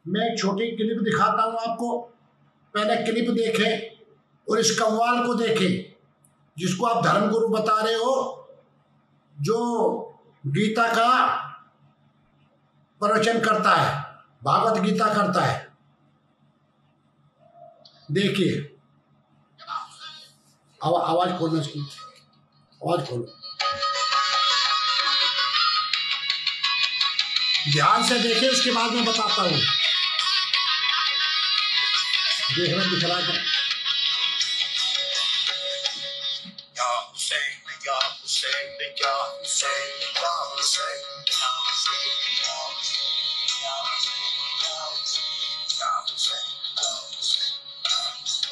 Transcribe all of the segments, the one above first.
मैं एक छोटी क्लिप दिखाता हूँ आपको। पहले क्लिप देखें और इस कव्वाल को देखें जिसको आप धर्मगुरु बता रहे हो, जो गीता का प्रवचन करता है, भागवत गीता करता है। देखिए, आवाज खोलना, इसकी आवाज खोलो, ध्यान से देखिए, उसके बाद मैं बताता हूँ। देखना दिख रहा है?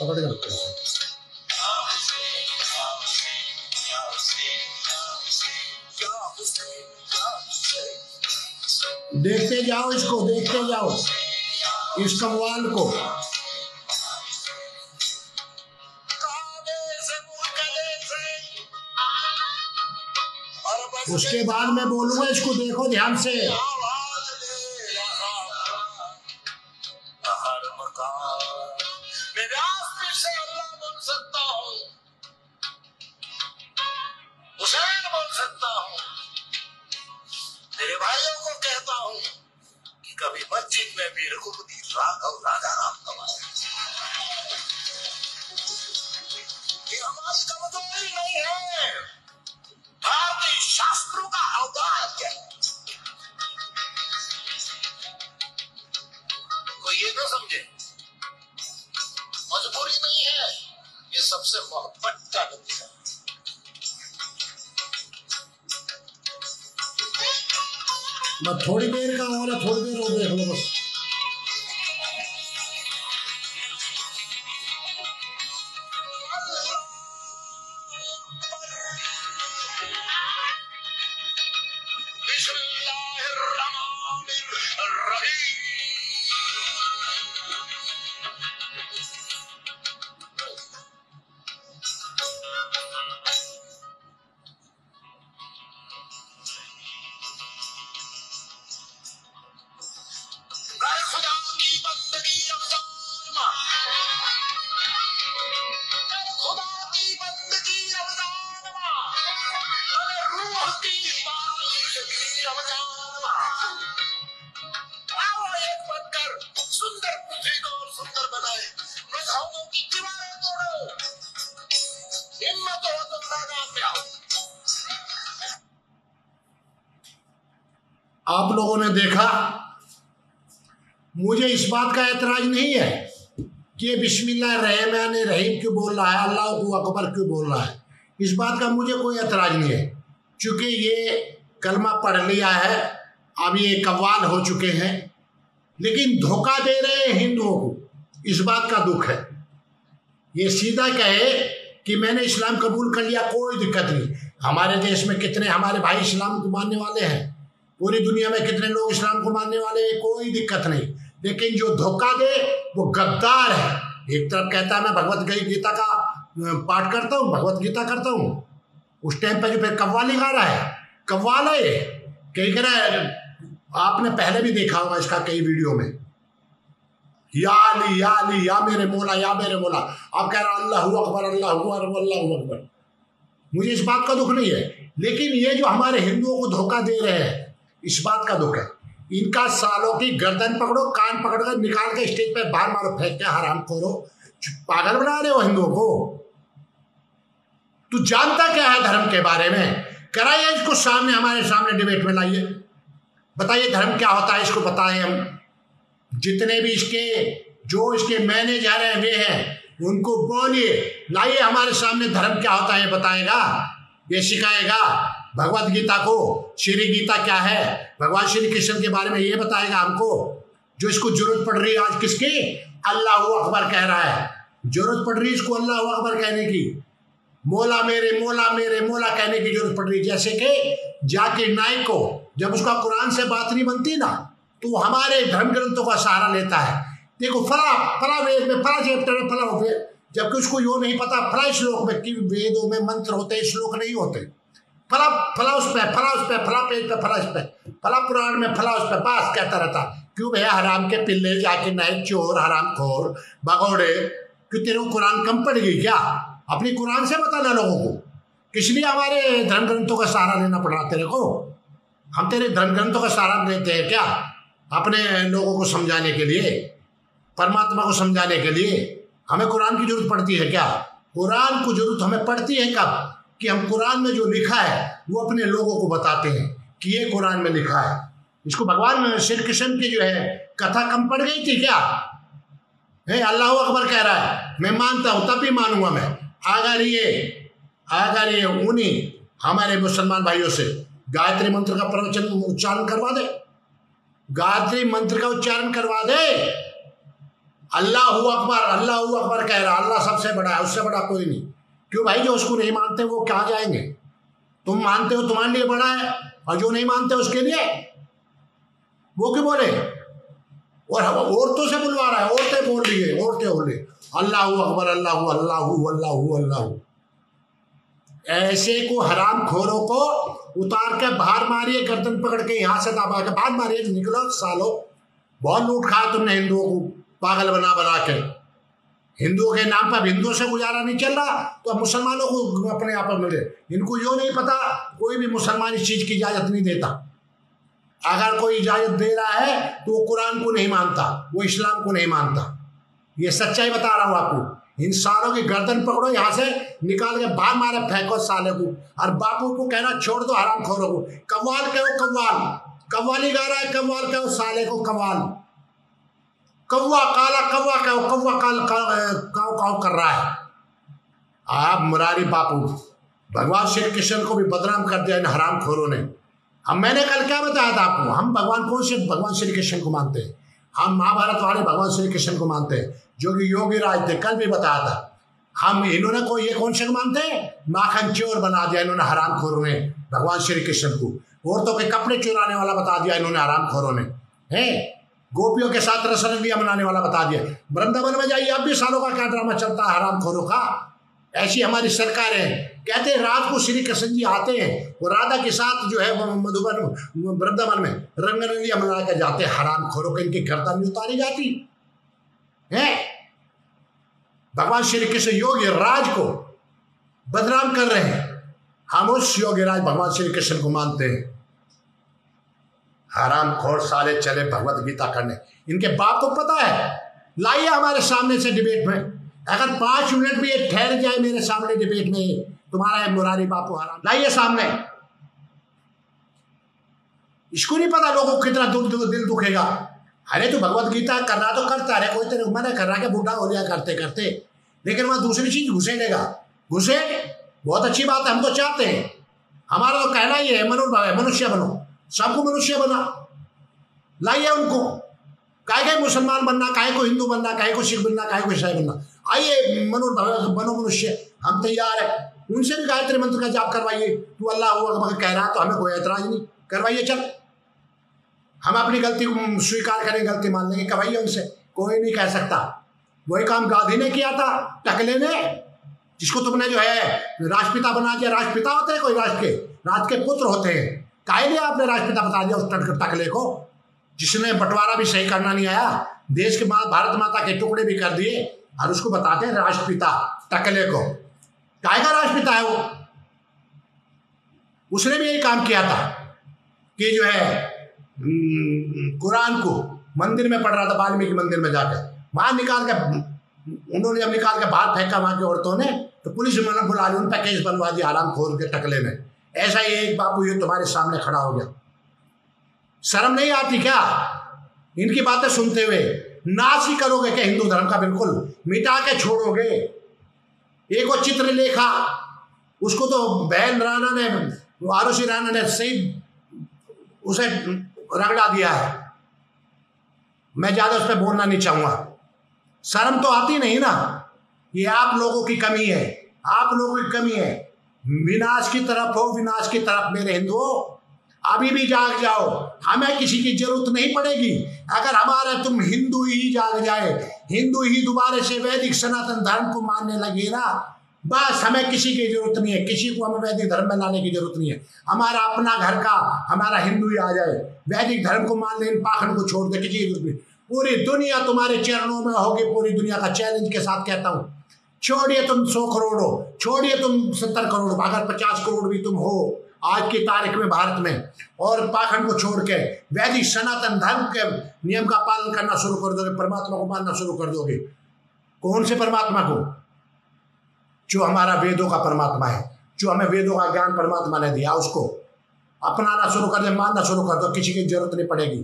पकड़ के रखो। देखते जाओ इसको, देखते जाओ इस कव्वाल को। उसके बाद मैं बोलूंगा, इसको देखो ध्यान से। मेरे भाइयों को कहता हूं कि कभी मस्जिद में भी रघुपति राघव राजा राम कमाए। ये हमारी कमजोरी नहीं है, भारतीय शास्त्रों का औदार्य है। कोई ये ना समझे, मजबूरी नहीं है, ये सबसे मोहब्बत का नतीजा। मैं थोड़ी देर का हो रहा, थोड़ी देर और देख लो बस। आप लोगों ने देखा, मुझे इस बात का एतराज नहीं है कि ये बिस्मिल्लाह रहमान रहीम क्यों बोल रहा है, अल्लाहू अकबर क्यों बोल रहा है। इस बात का मुझे कोई एतराज नहीं है, क्योंकि ये कलमा पढ़ लिया है, अब ये कव्वाल हो चुके हैं, लेकिन धोखा दे रहे हैं हिंदुओं को, इस बात का दुख है। ये सीधा कहे कि मैंने इस्लाम कबूल कर लिया, कोई दिक्कत नहीं। हमारे देश में कितने हमारे भाई इस्लाम को मानने वाले हैं, पूरी दुनिया में कितने लोग इस्लाम को मानने वाले हैं, कोई दिक्कत नहीं। लेकिन जो धोखा दे वो गद्दार है। एक तरफ कहता है मैं भगवत गीता का पाठ करता हूँ, भगवत गीता करता हूँ, उस टाइम पे जो फिर कव्वाली गा रहा है, कव्वाल है ये, कहीं कह रहा है। आपने पहले भी देखा होगा इसका कई वीडियो में, या अली या अली, या मेरे मौला, या मेरे मौला। आप कह रहे हैं अल्लाहू अकबर, अल्लाहू अकबर, अल्लाहू अकबर। मुझे इस बात का दुख नहीं है, लेकिन ये जो हमारे हिंदुओं को धोखा दे रहे हैं, इस बात का दुख है। इनका सालों की गर्दन पकड़ो, कान पकड़कर निकाल के स्टेज पे बाहर मारो, फेंक के हराम करो। पागल बना रहे हो हिंदुओं को। तू जानता क्या है धर्म के बारे में? कराइए इसको सामने, हमारे सामने डिबेट में लाइए, बताइए धर्म क्या होता है, इसको बताएं हम। जितने भी इसके मैनेजर हैं वे हैं, उनको बोलिए, लाइए हमारे सामने धर्म क्या होता है, बताएगा, ये सिखाएगा। भगवत गीता को, श्री गीता क्या है, भगवान श्री कृष्ण के बारे में ये बताएगा हमको। जो इसको जरूरत पड़ रही है आज किसकी, अल्लाहू अकबर कह रहा है, जरूरत पड़ रही है इसको अल्लाहू अकबर कहने की, मौला मेरे मौला कहने की जरूरत पड़ रही है। जैसे कि जाकिर नाइक को जब उसका कुरान से बात नहीं बनती ना, तो हमारे धर्म ग्रंथों का सहारा लेता है। देखो फला वेद में, फला चैप्टर में, फला वेद, जबकि उसको यो नहीं पता फला श्लोक में कि वेदों में मंत्र होते, श्लोक नहीं होते। फला फला उस पे, फला उस पे, फला पेज पे, फला इस पे, फला पुराण में, फला उस पे, बस कहता रहता। क्यों भैया हराम के पिल्ले जाके नए चोर, हराम खोर, भगोड़े, क्यों तेरे को कुरान कम पड़ गई क्या? अपनी कुरान से बताना लोगों को, किस लिए हमारे धर्म ग्रंथों का सहारा लेना पड़ रहा तेरे को? हम तेरे धर्म ग्रंथों का सहारा लेते हैं क्या अपने लोगों को समझाने के लिए, परमात्मा को समझाने के लिए? हमें कुरान की जरूरत पड़ती है क्या? कुरान को जरूरत हमें पड़ती है कब? कि हम कुरान में जो लिखा है वो अपने लोगों को बताते हैं कि ये कुरान में लिखा है। इसको भगवान श्री कृष्ण की जो है कथा कम पड़ गई थी क्या? अल्लाह अकबर कह रहा है, मैं मानता हूं तब भी मानूंगा मैं, अगर ये उन्हीं हमारे मुसलमान भाइयों से गायत्री मंत्र का प्रवचन उच्चारण करवा दे, गायत्री मंत्र का उच्चारण करवा दे। अल्लाहू अकबर कह रहा, अल्लाह सबसे बड़ा है, उससे बड़ा कोई नहीं। क्यों भाई? जो उसको नहीं मानते वो क्या जाएंगे? तुम मानते हो तुम्हारे लिए बड़ा है, और जो नहीं मानते उसके लिए वो क्यों बोले? और औरतों से बुलवा रहा है, औरतें बोल रही है, औरतें बोल रही अल्लाहू अकबर, अल्लाहू अल्लाहू अल्लाहू अल्लाहू। ऐसे को हराम खोरों को उतार के बाहर मारिए, गर्दन पकड़ के यहाँ से दबा के बाहर मारिए, निकलो सालो। बहुत लूट खाया तुमने हिंदुओं को पागल बना बना के। हिंदुओं के नाम पर हिंदुओं से गुजारा नहीं चल रहा तो अब मुसलमानों को अपने आप मिले। इनको यो नहीं पता कोई भी मुसलमान इस चीज की इजाजत नहीं देता। अगर कोई इजाजत दे रहा है तो वो कुरान को नहीं मानता, वो इस्लाम को नहीं मानता। ये सच्चाई बता रहा हूं आपको। इन सालों की गर्दन पकड़ो, यहाँ से निकाल के बाहर मारे, फेंको साले को। और बापू को कहना छोड़ दो हराम खोरों को। कव्वाल कहो, कव्वाल, कव्वाली गा रहा है, कव्वाल कहो साले को, कव्वाल। कौवा काला कौवा कहो, कौवा काव काव कर रहा है। आप मुरारी बापू भगवान श्री कृष्ण को भी बदनाम कर दिया इन हराम खोरों ने। अब मैंने कल क्या बताया था आपको? हम भगवान कौन से भगवान श्री कृष्ण को मानते हैं? हम महाभारत वाले भगवान श्री कृष्ण को मानते हैं, जो कि योगी राज थे। कल भी बताया था। हम इन्होंने को ये कौन से को मानते हैं? माखन चोर बना दिया इन्होंने हराम खोरों ने भगवान श्री कृष्ण को। औरतों के कपड़े चुराने वाला बता दिया इन्होंने हराम खोरों ने। है गोपियों के साथ रसरलिया मनाने वाला बता दिया। वृंदावन में जाइए, अब भी सालों का क्या ड्रामा चलता है हराम खोरों का। ऐसी हमारी सरकार है। कहते हैं रात को श्री कृष्ण जी आते हैं, वो राधा के साथ जो है मधुबन वृंदावन में रंगरलिया मना के जाते हैं। हराम खोरों के इनकी गर्दन नहीं उतारी जाती है। भगवान श्री कृष्ण योगी राज को बदनाम कर रहे हैं। हम उस योगी राज भगवान श्री कृष्ण को मानते हैं। हराम खोर साले चले भगवत गीता करने। इनके बाप को पता है। लाइए हमारे सामने से डिबेट में, अगर 5 मिनट भी ये ठहर जाए मेरे सामने डिबेट में, तुम्हारा मुरारी बापू हराम, लाइए सामने। इसको नहीं पता लोगों को कितना दिल दुखेगा। अरे तो भगवत गीता कर रहा तो करता रहे, कोई तेरे मना कर रहा है कि बुढ़ा हो गया करते करते, लेकिन वहां दूसरी चीज घुसेड़ेगा। घुसे बहुत अच्छी बात है, हम तो चाहते हैं। हमारा तो कहना ही है मनुष्य बनो, सबको मनुष्य बना। लाइए उनको, काहे को मुसलमान बनना, काहे को हिंदू बनना, काहे को सिख बनना, काहे को ईसाई बनना। आइए बनो मनुष्य, हम तैयार है। उनसे भी गायत्री मंत्र का जाप करवाइए। तू अल्लाह अकबर कह रहा तो हमें कोई ऐतराज नहीं, करवाइए। चल हम अपनी गलती स्वीकार करें, गलती मान लेंगे, करवाइए उनसे, कोई नहीं कह सकता। वही काम गांधी ने किया था, टकले ने, जिसको तुमने जो है राष्ट्रपिता बना दिया। राष्ट्रपिता होते हैं कोई राष्ट्र के पुत्र होते हैं। काहे लिए आपने राष्ट्रपिता बता दिया उस टकले को, जिसने बंटवारा भी सही करना नहीं आया, देश के भारत माता के टुकड़े भी कर दिए, और उसको बताते हैं राष्ट्रपिता टकले को। काहे का राष्ट्रपिता है वो? उसने भी यही काम किया था कि जो है कुरान को मंदिर में पढ़ रहा था, वाल्मीकि मंदिर में जाकर, वहां निकाल के उन्होंने जब निकाल के बाहर फेंका वहां की औरतों ने, तो पुलिस ने बुला ली, उन पर केस बनवा दिया हराम खोर के टकले में। ऐसा ही एक बापू ये तुम्हारे सामने खड़ा हो गया। शर्म नहीं आती क्या इनकी बातें सुनते हुए? नाश ही करोगे क्या हिंदू धर्म का? बिल्कुल मिटा के छोड़ोगे। एक और चित्र लेखा, उसको तो बहन राणा ने, आरुषि राणा ने सही उसे रगड़ा दिया है। मैं ज्यादा उस पर बोलना नहीं चाहूंगा। शर्म तो आती नहीं ना। ये आप लोगों की कमी है, आप लोगों की कमी है। विनाश की तरफ हो, विनाश की तरफ मेरे हिंदुओं। अभी भी जाग जाओ, हमें किसी की जरूरत नहीं पड़ेगी। अगर हमारा तुम हिंदू ही जाग जाए, हिंदू ही दोबारा से वैदिक सनातन धर्म को मानने लगे ना, बस हमें किसी की जरूरत नहीं है, किसी को हमें वैदिक धर्म में लाने की जरूरत नहीं है। हमारा अपना घर का हमारा हिंदू ही आ जाए, वैदिक धर्म को मान ले, इन पाखंड को छोड़ दे, किसी की जरूरत नहीं। पूरी दुनिया तुम्हारे चरणों में होगी, पूरी दुनिया का चैलेंज के साथ कहता हूं। छोड़िए तुम 100 करोड़ हो, छोड़िए तुम 70 करोड़, अगर 50 करोड़ भी तुम हो आज की तारीख में भारत में, और पाखंड को छोड़ के वैदिक सनातन धर्म के नियम का पालन करना शुरू कर दोगे, परमात्मा को मानना शुरू कर दोगे। कौन से परमात्मा को? जो हमारा वेदों का परमात्मा है, जो हमें वेदों का ज्ञान परमात्मा ने दिया, उसको अपनाना शुरू कर दे, मानना शुरू कर दो। किसी की जरूरत नहीं पड़ेगी,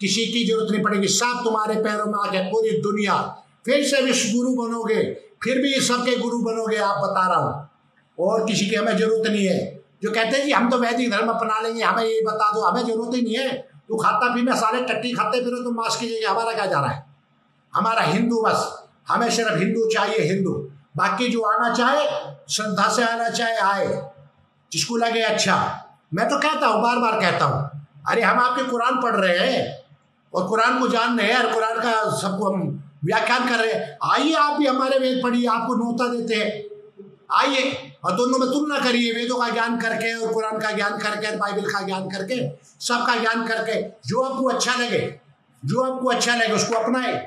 किसी की जरूरत नहीं पड़ेगी, सब तुम्हारे पैरों में आके पूरी दुनिया। फिर से विश्व गुरु बनोगे, फिर भी सबके गुरु बनोगे, आप बता रहा हूं। और किसी की हमें जरूरत नहीं है। जो कहते हैं जी हम तो वैदिक धर्म अपना लेंगे, हमें ये बता दो, हमें जरूरत ही नहीं है। तू खाता पीना सारे टट्टी खाते फिरो, तुम मांस की जगह, हमारा क्या जा रहा है? हमारा हिंदू, बस हमें सिर्फ हिंदू चाहिए, हिंदू। बाकी जो आना चाहे श्रद्धा से आना चाहे आए, जिसको लगे अच्छा। मैं तो कहता हूँ, बार बार कहता हूँ, अरे हम आपके कुरान पढ़ रहे हैं और कुरान को जान रहे हैं और कुरान का सबको हम व्याख्यान कर रहे हैं। आइए आप भी हमारे वेद पढ़िए, आपको न्योता देते हैं, आइए और दोनों में तुलना करिए, वेदों का ज्ञान करके और कुरान का ज्ञान करके, बाइबल का ज्ञान करके, सबका ज्ञान करके, जो आपको अच्छा लगे, जो आपको अच्छा लगे उसको अपनाए।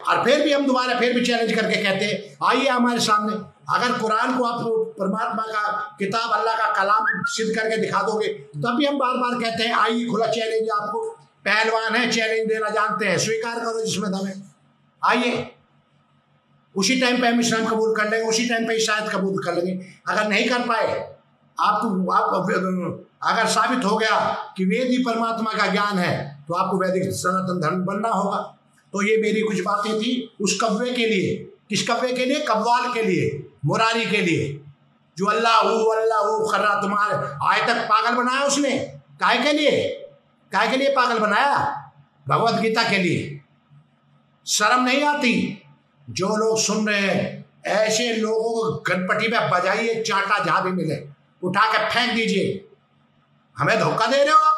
और फिर भी हम दोबारा फिर भी चैलेंज करके कहते हैं आइए हमारे सामने। अगर कुरान को आप परमात्मा का किताब, अल्लाह का कलाम सिद्ध करके दिखा दोगे, तब भी हम बार बार कहते हैं आइए, खुला चैलेंज आपको। पहलवान है, चैलेंज देना जानते हैं, स्वीकार करो जिसमें दम है, आइए। उसी टाइम पे हम इस्लाम कबूल कर लेंगे, उसी टाइम पे ईसाईयत कबूल कर लेंगे। अगर नहीं कर पाए, आपको अगर साबित हो गया कि वेद ही परमात्मा का ज्ञान है, तो आपको वैदिक सनातन धर्म बनना होगा। तो ये मेरी कुछ बातें थी उस कव्वे के लिए। किस कव्वे के लिए? कव्वाल के लिए, मुरारी के लिए, जो अल्लाह कर रहा, तुम्हारे आज तक पागल बनाया उसने। काहे के लिए? काहे के लिए पागल बनाया? भगवत गीता के लिए। शर्म नहीं आती? जो लोग सुन रहे हैं, ऐसे लोगों को गणपति में बजाइए, चांटा जहां भी मिले उठा के फेंक दीजिए। हमें धोखा दे रहे हो आप,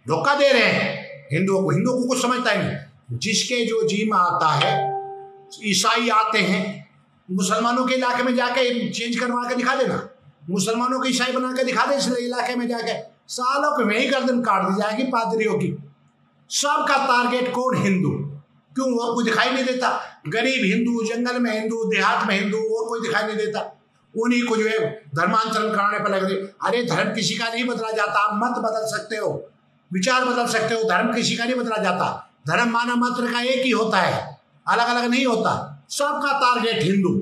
धोखा दे रहे हैं हिंदुओं को। हिंदुओं को कुछ समझता ही नहीं। जिसके जो जी में आता है, ईसाई आते हैं, मुसलमानों के इलाके में जाके चेंज करवा के दिखा देना, मुसलमानों को ईसाई बना के दिखा दे, इसलिए इलाके में जाके सालों को वही गर्दन काट दी जाएगी पादरियों की। सबका टारगेट कौन? हिंदू। क्यों? और कोई दिखाई नहीं देता? गरीब हिंदू, जंगल में हिंदू, देहात में हिंदू, और कोई दिखाई नहीं देता। उन्हीं को जो है धर्मांतरण कराने पर लग रहे। अरे धर्म किसी का नहीं बदला जाता, आप मत बदल सकते हो, विचार बदल सकते हो, धर्म किसी का नहीं बदला जाता। धर्म मानव मात्र का एक ही होता है, अलग अलग नहीं होता। सबका टारगेट हिंदू,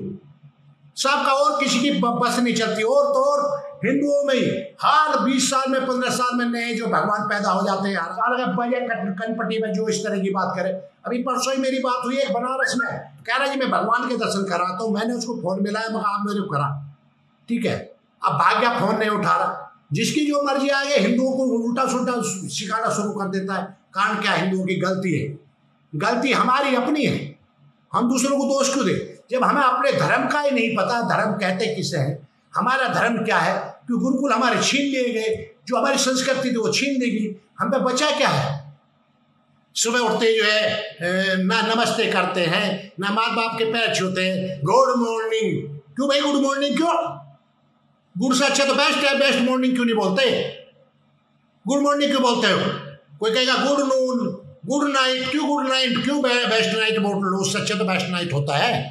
सबका, और किसी की बस नहीं चलती। और तो और हिंदुओं में ही हर 20 साल में, 15 साल में नए जो भगवान पैदा हो जाते हैं। अलग बजे कनपट्टी में जो इस तरह की बात करे। अभी परसों ही मेरी बात हुई है बनारस में, कह रहा जी मैं भगवान के दर्शन कराता हूँ। मैंने उसको फोन मिलाया, मगर आप मेरे को करा, ठीक है। अब भाग्य फोन नहीं उठा रहा। जिसकी जो मर्जी आ गई, हिंदुओं को उल्टा सुल्टा सिखाना शुरू कर देता है। कारण क्या? हिंदुओं की गलती है, गलती हमारी अपनी है। हम दूसरों को दोष क्यों दे, जब हमें अपने धर्म का ही नहीं पता। धर्म कहते किसे हैं, हमारा धर्म क्या है? कि गुरुकुल हमारे छीन लिए गए, जो हमारी संस्कृति थी वो छीन देगी। हम पे बचा क्या है? सुबह उठते जो है ना नमस्ते करते हैं, ना माँ बाप के पैर छूते हैं, गुड मॉर्निंग। क्यों भाई गुड मॉर्निंग क्यों? गुड से अच्छा तो बेस्ट है, बेस्ट मॉर्निंग क्यों नहीं बोलते? गुड मॉर्निंग क्यों बोलते हो? कोई कहेगा गुड नून, गुड नाइट। क्यों गुड नाइट? क्यों बेस्ट नाइट बोल लो? उससे अच्छा तो बेस्ट नाइट होता है।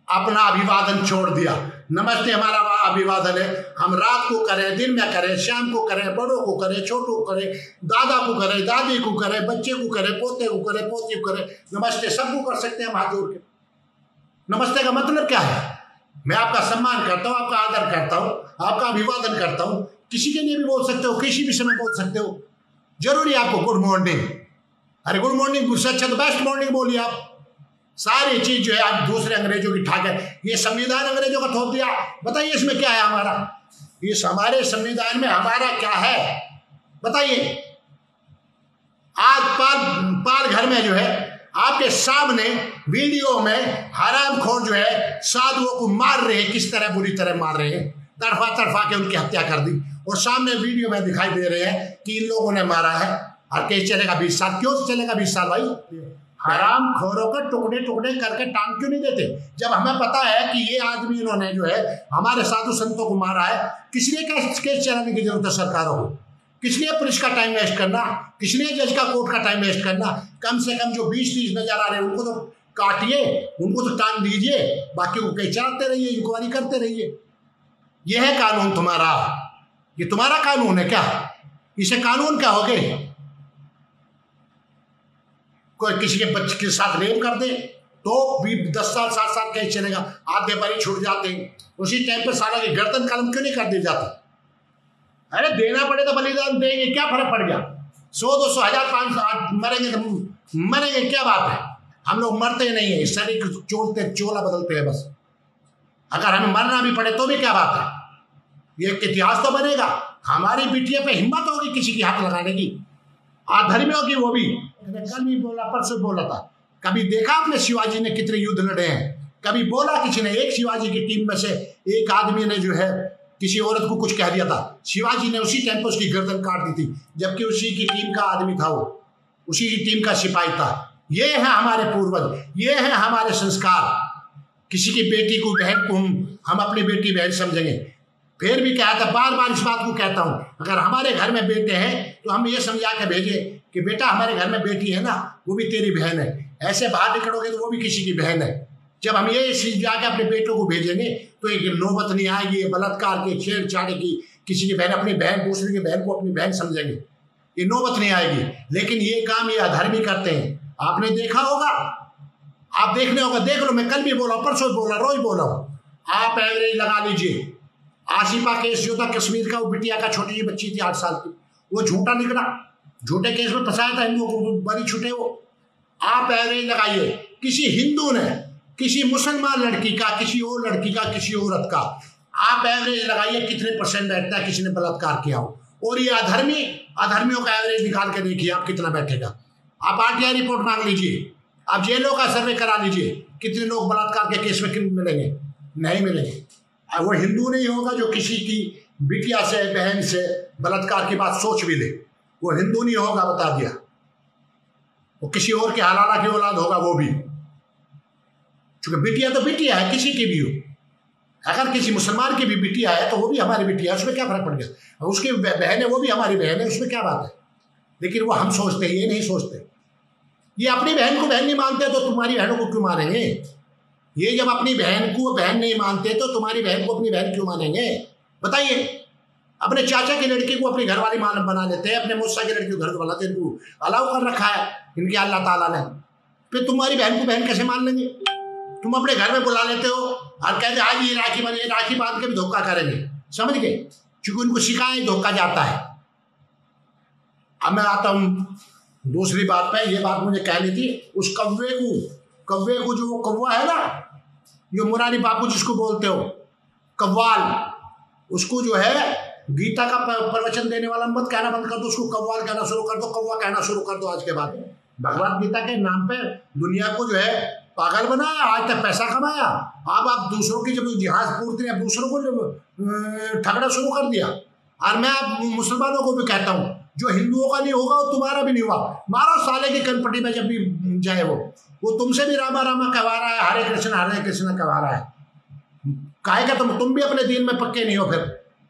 अपना अभिवादन छोड़ दिया। नमस्ते हमारा अभिवादन है, हम रात को करें, दिन में करें, शाम को करें, बड़ों को करें, छोटों को करें, दादा को करें, दादी को करें, बच्चे को करें, पोते को करें, पोती को करें। नमस्ते सबको कर सकते हैं हाथ जोड़ के। नमस्ते का मतलब क्या है? मैं आपका सम्मान करता हूँ, आपका आदर करता हूँ, आपका अभिवादन करता हूँ। किसी के लिए भी बोल सकते हो, किसी भी समय बोल सकते हो। जरूरी आपको गुड मॉर्निंग? अरे गुड मॉर्निंग उससे अच्छा तो बेस्ट मॉर्निंग बोलिए आप। सारी चीज जो है आप दूसरे अंग्रेजों की ठाक है। ये संविधान अंग्रेजों का थोप दिया। बताइए इसमें क्या है हमारा? इस हमारे संविधान में हमारा क्या है बताइए? आज पाल घर में जो है आपके सामने वीडियो में हरामखोर जो है साधुओं को मार रहे हैं। किस तरह? बुरी तरह मार रहे हैं, तड़फा तड़फा के उनकी हत्या कर दी। और सामने वीडियो में दिखाई दे रहे हैं कि इन लोगों ने मारा है। और केस चलेगा 20 साल। क्यों चलेगा 20 साल भाई? हराम खोरों को टुकड़े टुकड़े करके टांग क्यों नहीं देते? जब हमें पता है कि ये आदमी इन्होंने जो है हमारे साधु संतों को मारा है, किस लिए केस चलाने की जरूरत है सरकारों को? किस लिए पुलिस का टाइम वेस्ट करना? किस लिए जज का कोर्ट का टाइम वेस्ट करना? कम से कम जो 20-30 नजर आ रहे हैं उनको तो काटिए, उनको तो टांग दीजिए, बाकी को कहीं चलाते रहिए, इंक्वायरी करते रहिए। ये है कानून तुम्हारा? ये तुम्हारा कानून है क्या? इसे कानून क्या हो गए? कोई किसी के बच्चे के साथ रेप कर दे तो भी 10 साल 7 साल कैसे चलेगा? आधे बारी छूट जाते हैं, उसी टाइम पर साला की गर्दन कलम क्यों नहीं कर दी जाती? अरे देना पड़े तो बलिदान देंगे, क्या फर्क पड़ गया? 100, 200, 1000, 500 मरेंगे तो मरेंगे, क्या बात है? हम लोग मरते नहीं है, शरीर चोला बदलते हैं बस। अगर हमें मरना भी पड़े तो भी क्या बात है? ये इतिहास तो बनेगा। हमारी बिटिया पे हिम्मत होगी किसी की हाथ लगाने की, आधर्मी होगी वो भी। कल भी बोला, परसों बोला था, कभी देखा आपने शिवाजी ने कितने युद्ध लड़े हैं? कभी बोला किसी ने? एक शिवाजी की टीम में से एक आदमी ने जो है किसी औरत को कुछ कह दिया था, शिवाजी ने उसी टाइम पर उसकी गर्दन काट दी थी, जबकि उसी की टीम का आदमी था, वो उसी की टीम का सिपाही था। ये है हमारे पूर्वज, ये है हमारे संस्कार। किसी की बेटी को, बहन को हम अपनी बेटी बहन समझेंगे। फिर भी कहा था, बार बार इस बात को कहता हूं, अगर हमारे घर में बेटे हैं तो हम ये समझा के भेजे कि बेटा हमारे घर में बेटी है ना, वो भी तेरी बहन है। ऐसे बाहर निकलोगे तो वो भी किसी की बहन है। जब हम ये समझा के अपने बेटों को भेजेंगे तो एक नौबत नहीं आएगी बलात्कार के, छेड़छाड़ की। किसी की बहन अपनी बहन, दूसरे की बहन को अपनी बहन समझेंगे, ये नौबत नहीं आएगी। लेकिन ये काम ये अधर्मी करते हैं। आपने देखा होगा, आप देखने होगा, देख लो। मैं कल भी बोला, परसों बोला, रोज बोला हूँ। आप एवरेज लगा लीजिए। आसिफा केस जो था कश्मीर का, वो बिटिया का, छोटी सी बच्ची थी 8 साल की, वो झूठा निकला, झूठे केस में फंसाया था हिंदुओं को, बड़ी छूटे वो। आप एवरेज लगाइए, किसी हिंदू ने किसी मुसलमान लड़की का, किसी और लड़की का, किसी औरत का, आप एवरेज लगाइए कितने परसेंट बैठता है किसी ने बलात्कार किया हो। और ये अधर्मियों का एवरेज निकाल के देखिए आप कितना बैठेगा। आप आरटीआई रिपोर्ट मांग लीजिए, आप जेलों का सर्वे करा लीजिए, कितने लोग बलात्कार के केस में मिलेंगे? नहीं मिलेंगे। वो हिंदू नहीं होगा जो किसी की बिटिया से, बहन से बलात्कार की बात सोच भी ले, वो हिंदू नहीं होगा, बता दिया। वो किसी और के हलाला की औलाद होगा वो भी, क्योंकि बिटिया तो बिटिया है, किसी की भी हो। अगर किसी मुसलमान की भी बिटिया है तो वो भी हमारी बिटिया है, उसमें क्या फर्क पड़ गया? उसकी बहन है, वो भी हमारी बहन है, उसमें क्या बात है? लेकिन वो हम सोचते हैं, ये नहीं सोचते। ये अपनी बहन को बहन नहीं मानते तो तुम्हारी बहनों को क्यों मानेंगे? ये जब अपनी बहन को बहन नहीं मानते तो तुम्हारी बहन को अपनी बहन क्यों मानेंगे? बताइए। अपने चाचा की लड़की को अपनी घरवाली मान बना लेते हैं, अपने मौसा की लड़की को घर बनाते हैं, इनको अलाउ कर रखा है इनके अल्लाह ताला ने। फिर तुम्हारी बहन को बहन कैसे मान लेंगे? तुम अपने घर में बुला लेते हो और कहते आज ये राखी बने, राखी बांध के भी धोखा करेंगे, समझ गए? क्योंकि उनको सिखाए धोखा जाता है। अब मैं आता हूँ दूसरी बात पे। ये बात मुझे कहनी थी, उस कौवे को जो कौवा है ना, जो मुरारी बापू जिसको बोलते हो कव्वाल, उसको जो है गीता का प्रवचन देने वाला मत कहना बंद कर दो, उसको कव्वाल कहना शुरू कर दो, कौवा कहना शुरू कर दो। आज के बाद भगवत गीता के नाम पे दुनिया को जो है पागल बनाया, आज तक पैसा कमाया। अब आप दूसरों की जब जिहाज पूर्ति, अब दूसरों को जब ठगना शुरू कर दिया। और मैं आप मुसलमानों को भी कहता हूँ, जो हिंदुओं का नहीं होगा वो तुम्हारा भी नहीं हुआ। मारो साले की कनपटी में जब भी जाए वो तुमसे भी रामा रामा कहवा रहा है, हरे कृष्ण कहवा रहा है। काहे का तुम भी अपने दिन में पक्के नहीं हो, फिर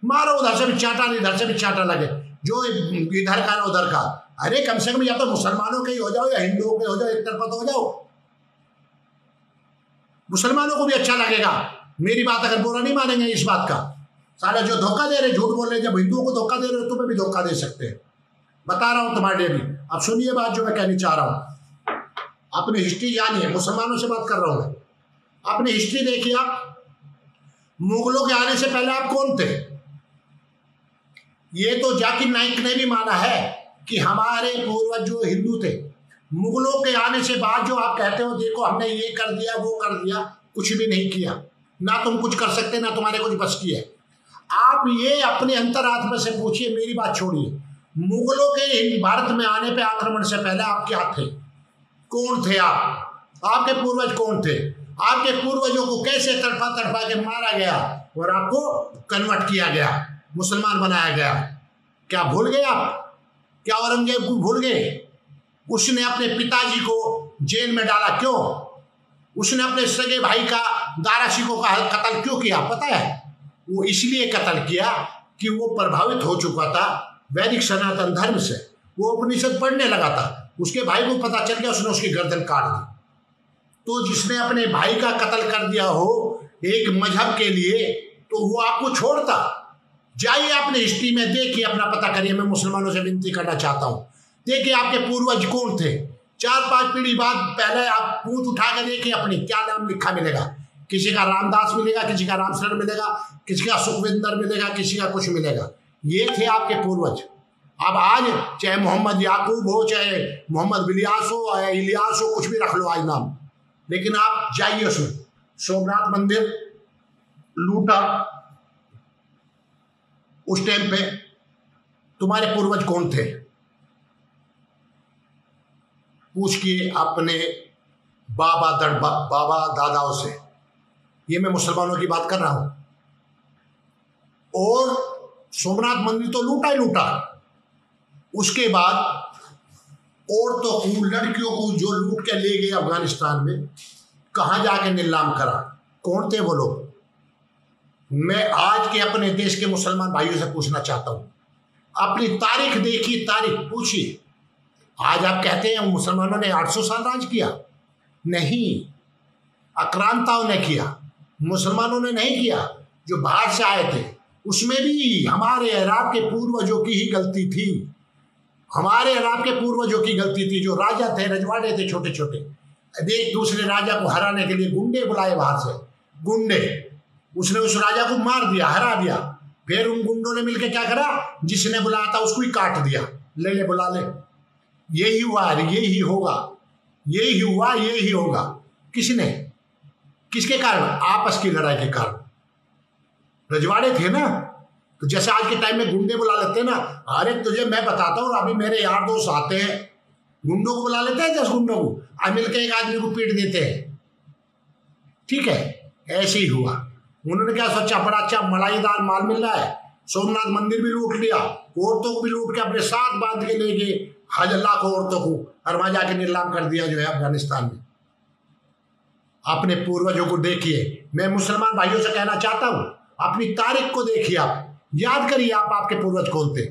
मारो, उधर से भी चाटा, इधर से भी चाटा लगे, जो इधर का ना उधर का। अरे कम से कम या तो मुसलमानों के ही हो जाओ या हिंदुओं के हो जाओ, एक तरफा तो हो जाओ। मुसलमानों को भी अच्छा लगेगा, मेरी बात अगर बुरा नहीं मानेंगे इस बात का। साले जो धोखा दे रहे, झूठ बोल रहे, जब हिंदुओं को धोखा दे रहे हो तुम्हें भी धोखा दे सकते हैं। बता रहा हूं तुम्हारे लिए भी। अब सुनिए बात जो मैं कहनी चाह रहा हूं। अपनी हिस्ट्री जानिए, मुसलमानों से बात कर रहा हूं मैं। अपनी हिस्ट्री देखिए आप। मुगलों के आने से पहले आप कौन थे? ये तो जाकिर नाइक ने भी माना है कि हमारे पूर्वज जो हिंदू थे, मुगलों के आने से बाद जो आप कहते हो देखो हमने ये कर दिया वो कर दिया, कुछ भी नहीं किया। ना तुम कुछ कर सकते, ना तुम्हारे कुछ बस की है। आप ये अपने अंतरात्मा से पूछिए, मेरी बात छोड़िए। मुगलों के भारत में आने पे आक्रमण से पहले आप क्या थे? कौन थे आप? आपके पूर्वज कौन थे? आपके पूर्वजों को कैसे तड़पा तड़पा के मारा गया और आपको कन्वर्ट किया गया, मुसलमान बनाया गया? क्या भूल गए आप? क्या औरंगजेब को भूल गए? उसने अपने पिताजी को जेल में डाला। क्यों? उसने अपने सगे भाई का दारा शिकोह का कत्ल क्यों किया पता है? वो इसलिए कत्ल किया कि वो प्रभावित हो चुका था वैदिक सनातन धर्म से। वो उपनिषद पढ़ने लगा था, उसके भाई को पता चल गया, उसने उसकी गर्दन काट दी। तो जिसने अपने भाई का कत्ल कर दिया हो एक मजहब के लिए, तो वो आपको छोड़ता? जाइए अपने हिस्ट्री में देखिए, अपना पता करिए। मैं मुसलमानों से विनती करना चाहता हूँ, देखिए आपके पूर्वज कौन थे। 4-5 पीढ़ी बाद पहले आप पूछ उठा के देखिए अपनी, क्या नाम लिखा मिलेगा। किसी का रामदास मिलेगा, किसी का रामशरण मिलेगा, किसी का सुखविंदर मिलेगा, किसी का कुछ मिलेगा। ये थे आपके पूर्वज। अब आज चाहे मोहम्मद याकूब हो, चाहे मोहम्मद बिलियास हो, इलियास हो, कुछ भी रख लो आज नाम, लेकिन आप जाइए उसमें। सोमनाथ मंदिर लूटा उस टाइम पे, तुम्हारे पूर्वज कौन थे? पूछ के अपने बाबा दादाओं से। ये मैं मुसलमानों की बात कर रहा हूं। और सोमनाथ मंदिर तो लूटा ही लूटा। उसके बाद औरतों को, लड़कियों को जो लूट के ले गए अफगानिस्तान में, कहां जाके नीलाम करा? कौन थे वो लोग? मैं आज के अपने देश के मुसलमान भाइयों से पूछना चाहता हूं, अपनी तारीख देखिए, तारीख पूछिए। आज आप कहते हैं मुसलमानों ने 800 साल राज किया। नहीं, आक्रांताओं ने किया, मुसलमानों ने नहीं किया। जो बाहर से आए थे उसमें भी हमारे अरब के पूर्वजों की ही गलती थी। हमारे अरब के पूर्वजों की गलती थी। जो राजा थे, रजवाड़े थे छोटे छोटे, एक दूसरे राजा को हराने के लिए गुंडे बुलाए बाहर से, गुंडे। उसने उस राजा को मार दिया, हरा दिया। फिर उन गुंडों ने मिलकर क्या करा? जिसने बुलाया था उसको ही काट दिया, ले बुला ले। यही हुआ, यही होगा, यही हुआ, यही होगा। किसने? किसके कारण? आपस की लड़ाई के कारण। रजवाड़े थे ना, तो जैसे आज के टाइम में गुंडे बुला लेते हैं ना, अरे तुझे मैं बताता हूँ, अभी मेरे यार दोस्त आते हैं, गुंडों को बुला लेते हैं, 10 गुंडों को, अब मिलकर एक आदमी को पीट देते हैं। ठीक है, ऐसे ही हुआ। उन्होंने क्या सोचा? बड़ा अच्छा मलाईदार माल मिल रहा है, सोमनाथ मंदिर भी लूट लिया, औरतों को भी लूट के अपने साथ बांध के ले गए, 1,000 लाख औरतों को, और वहां जाके नीलाम कर दिया जो है अफगानिस्तान में। अपने पूर्वजों को देखिए। मैं मुसलमान भाइयों से कहना चाहता हूं, अपनी तारीख को देखिए, आप याद करिए आपके पूर्वज कौन थे।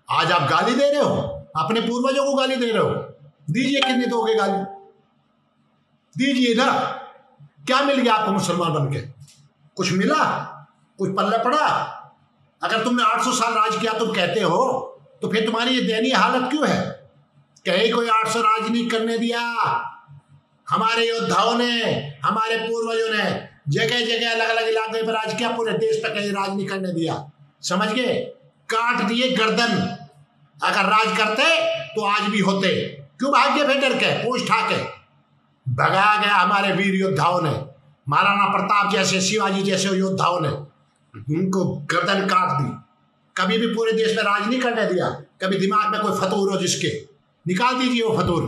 आज आप गाली दे रहे हो, अपने पूर्वजों को गाली दे रहे हो। दीजिए, कितनी दोगे गाली? दीजिए ना। क्या मिल गया आपको मुसलमान बन के? कुछ मिला? कुछ पल्ले पड़ा? अगर तुमने 800 साल राज किया तुम कहते हो, तो फिर तुम्हारी ये दयनीय हालत क्यों है? कहीं कोई 800 राज नहीं करने दिया। हमारे योद्धाओं ने, हमारे पूर्वजों ने जगह जगह अलग अलग इलाके पर राज किया, पूरे देश पर कहीं राज नहीं करने दिया। समझ गए? काट दिए गर्दन। अगर राज करते तो आज भी होते। क्यों भाग गए? डर के, पूछ ठाके भगाया गया हमारे वीर योद्धाओं ने। महाराणा प्रताप जैसे, शिवाजी जैसे योद्धाओं ने उनको गर्दन काट दी। कभी भी पूरे देश में राज नहीं करने दिया। कभी दिमाग में कोई फतूर हो जिसके, निकाल दीजिए वो फतूर।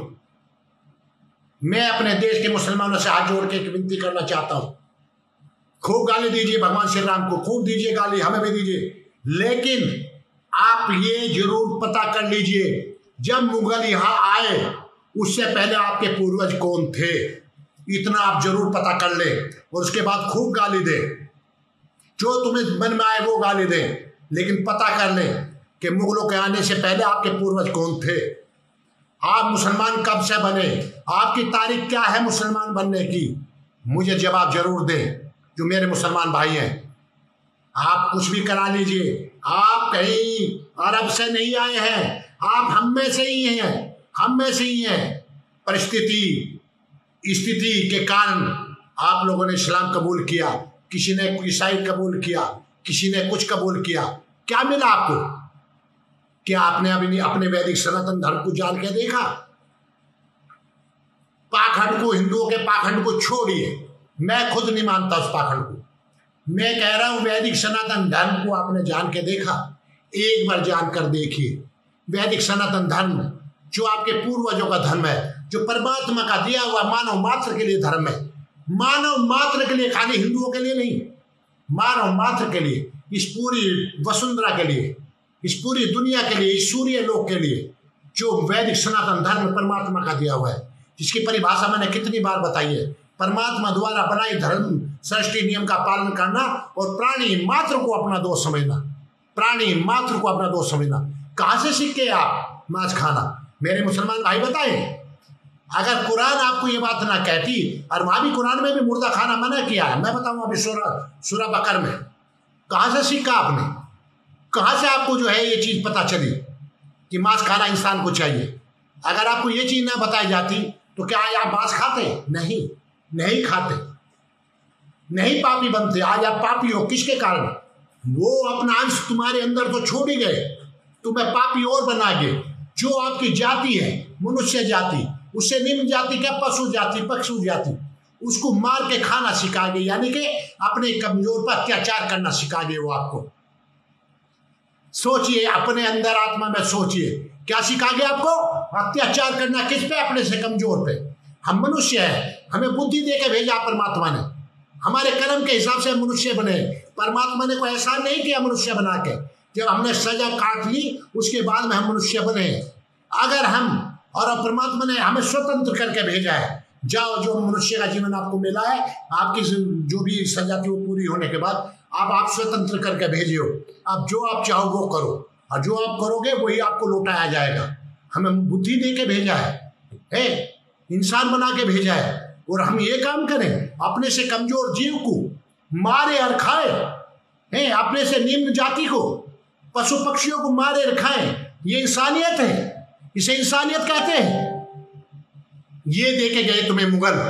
मैं अपने देश के मुसलमानों से हाथ जोड़ के विनती करना चाहता हूं, खूब गाली दीजिए भगवान श्री राम को, खूब दीजिए गाली, हमें भी दीजिए, लेकिन आप ये जरूर पता कर लीजिए, जब मुगल यहां आए उससे पहले आपके पूर्वज कौन थे। इतना आप जरूर पता कर ले, और उसके बाद खूब गाली दे, जो तुम्हें मन में आए वो गाली दे, लेकिन पता कर ले कि मुगलों के आने से पहले आपके पूर्वज कौन थे। आप मुसलमान कब से बने? आपकी तारीख क्या है मुसलमान बनने की? मुझे जवाब जरूर दें। जो मेरे मुसलमान भाई हैं, आप कुछ भी करा लीजिए, आप कहीं अरब से नहीं आए हैं, आप हम में से ही हैं, हम में से ही हैं। परिस्थिति, स्थिति के कारण आप लोगों ने इस्लाम कबूल किया, किसी ने ईसाई कबूल किया, किसी ने कुछ कबूल किया। क्या मिला आपको? क्या आपने अभी अपने वैदिक सनातन धर्म को जान के देखा? पाखंड को, हिंदुओं के पाखंड को छोड़िए, मैं खुद नहीं मानता उस पाखंड को। मैं कह रहा हूं वैदिक सनातन धर्म को आपने जान के देखा? एक बार जानकर देखिए। वैदिक सनातन धर्म जो आपके पूर्वजों का धर्म है, जो परमात्मा का दिया हुआ मानव मात्र के लिए धर्म है, मानव मात्र के लिए, खाली हिंदुओं के लिए नहीं, मानव मात्र के लिए, इस पूरी वसुंधरा के लिए, इस पूरी दुनिया के लिए, इस सूर्य लोक के लिए, जो वैदिक सनातन धर्म परमात्मा का दिया हुआ है, जिसकी परिभाषा मैंने कितनी बार बताई है। परमात्मा द्वारा बनाई धर्म सृष्टि नियम का पालन करना और प्राणी मात्र को अपना दोस्त समझना, प्राणी मात्र को अपना दोस्त समझना। कहाँ से सीख के आप मांस खाना? मेरे मुसलमान भाई बताए, अगर कुरान आपको ये बात ना कहती, और वहां भी कुरान में भी मुर्दा खाना मना किया है। मैं बताऊं अभी सूरा बकर में, कहाँ से सीखा आपने? कहाँ से आपको जो है ये चीज पता चली कि मांस खाना इंसान को चाहिए? अगर आपको ये चीज ना बताई जाती तो क्या आप मांस खाते? नहीं, नहीं खाते, नहीं पापी बनते। आज आप पापी हो, किसके कारण? वो अपना अंश तुम्हारे अंदर तो छोड़ ही गए, तुम्हें पापी और बना गए। जो आपकी जाति है मनुष्य जाति, उससे निम्न जाति क्या पशु जाति, पशु जाति, उसको मार के खाना सिखा गए, यानी कि अपने कमजोर पर अत्याचार करना सिखा गए वो आपको। सोचिए, अपने अंदर आत्मा में सोचिए, क्या सिखा गया आपको? अत्याचार करना किस पे? अपने से कमजोर पे। हम मनुष्य हैं, हमें बुद्धि दे के भेजा परमात्मा ने, हमारे कर्म के हिसाब से मनुष्य बने। परमात्मा ने कोई ऐसा नहीं किया मनुष्य बना के, जब हमने सजा काट ली उसके बाद में हम मनुष्य बने। अगर हम और परमात्मा ने हमें स्वतंत्र करके भेजा है, जाओ जो मनुष्य का जीवन आपको मिला है, आपकी जो भी सजा थी वो पूरी होने के बाद आप स्वतंत्र करके भेजे हो। अब जो आप चाहो वो करो, और जो आप करोगे वही आपको लौटाया जाएगा। हमें बुद्धि दे के भेजा है, इंसान बना के भेजा है, और हम ये काम करें, अपने से कमजोर जीव को मारे और खाए, अपने से निम्न जाति को, पशु पक्षियों को मारे और खाएं। ये इंसानियत है, इसे इंसानियत कहते हैं। ये दे के गए तुम्हें मुगल,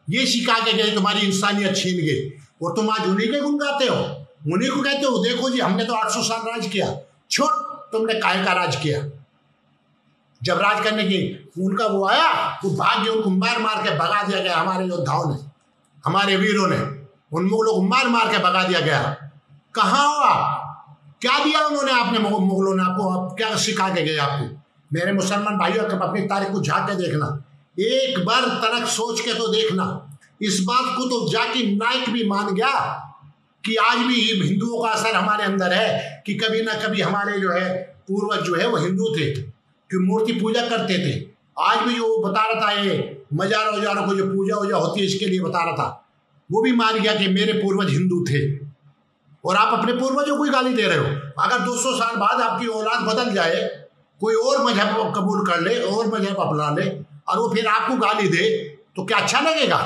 ये सिखा के गए, तुम्हारी इंसानियत छीन गए, और तुम आज उन्हीं के गुण गाते हो, उन्हीं को कहते हो देखो जी हमने तो 800 साल राज किया। छोट, तुमने काहे का राज किया? जब राज करने की उनका वो आया, वो भाग्य, उनको मार मार के भगा दिया गया हमारे योद्धाओं ने, हमारे वीरों ने, उन मुगलों को मार मार के भगा दिया गया। कहाँ हो आप? क्या दिया उन्होंने आपने, मुगलों ने आपको? आप क्या सिखा के गए आपको? मेरे मुसलमान भाइयों, अपनी तारीख को झांक के देखना, एक बार तनक सोच के तो देखना। इस बात को तो जाकिर नाइक भी मान गया कि आज भी हिंदुओं का असर हमारे अंदर है, कि कभी ना कभी हमारे जो है पूर्वज जो है वो हिंदू थे, कि मूर्ति पूजा करते थे। आज भी जो बता रहा था, ये मजारों वजारों को जो पूजा वूजा होती है इसके लिए बता रहा था, वो भी मान गया कि मेरे पूर्वज हिंदू थे। और आप अपने पूर्वजों को ही गाली दे रहे हो। अगर 200 साल बाद आपकी औलाद बदल जाए, कोई और मजहब कबूल कर ले, और मजहब अपना ले, और वो फिर आपको गाली दे, तो क्या अच्छा लगेगा?